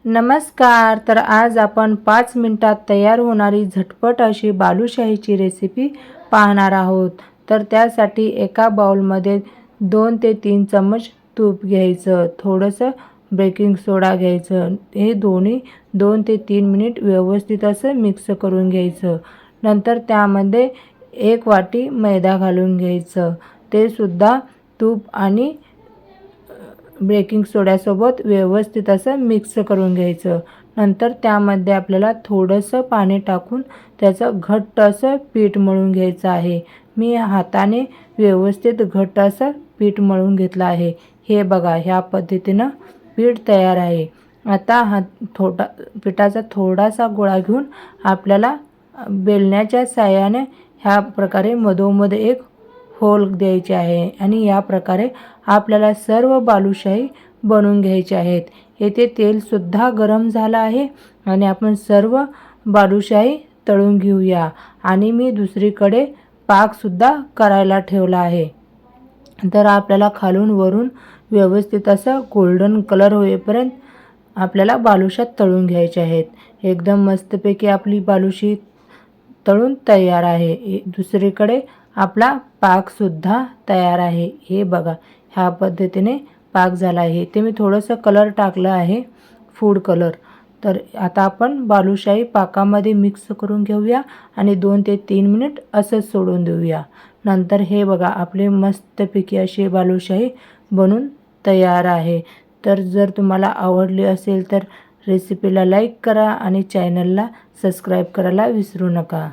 नमस्कार. तर आज आपण 5 मिनिटात तयार होणारी झटपट अशी बालुशाहीची रेसिपी पाहणार आहोत. तर त्यासाठी एका बाउलमध्ये 2 ते 3 चमच तूप घ्यायचं, थोडंसं बेकिंग सोडा घ्यायचं. हे दोन्ही 2 ते 3 मिनिट व्यवस्थित असं मिक्स करून घ्यायचं. नंतर त्यामध्ये 1 वाटी मैदा घालून घ्यायचं. ते सुद्धा तूप आणि बेकिंग सोड्यासोबत व्यवस्थित असं मिक्स करून घ्यायचं. नंतर त्यामध्ये आपल्याला थोडंसं पाणी टाकून त्याचं घट्ट असं पीठ मळून घ्यायचं आहे. मी हाताने व्यवस्थित घट्ट असं पीठ मळून घेतलं आहे. हे बघा, ह्या पद्धतीनं पीठ तयार आहे. आता पिठाचा थोडासा गोळा घेऊन आपल्याला बेलण्याच्या साहाय्याने ह्या प्रकारे मधोमध एक होल द्यायचे आहे आणि या प्रकारे आपल्याला सर्व बालुशाही बनवून घ्यायचे आहेत. येथे तेलसुद्धा गरम झालं आहे आणि आपण सर्व बालुशाही तळून घेऊया. आणि मी दुसरीकडे पाकसुद्धा करायला ठेवला आहे. तर आपल्याला खालून वरून व्यवस्थित असं गोल्डन कलर होईपर्यंत आपल्याला बालुशा तळून घ्यायच्या आहेत. एकदम मस्तपैकी आपली बालुशी तळून तयार आहे. दुसरीकडे आपला पाकसुद्धा तयार आहे. हे बघा, ह्या पद्धतीने पाक झाला आहे. ते मी थोडंसं कलर टाकलं आहे, फूड कलर. तर आता आपण बालुशाही पाकामध्ये मिक्स करून घेऊया आणि 2 ते 3 मिनिट असंच सोडून देऊया. नंतर हे बघा, आपले मस्तपैकी अशी बालुशाही बनून तयार आहे. तर जर तुम्हाला आवडली असेल तर रेसिपीला लाईक करा आणि चॅनलला सबस्क्राईब करायला विसरू नका.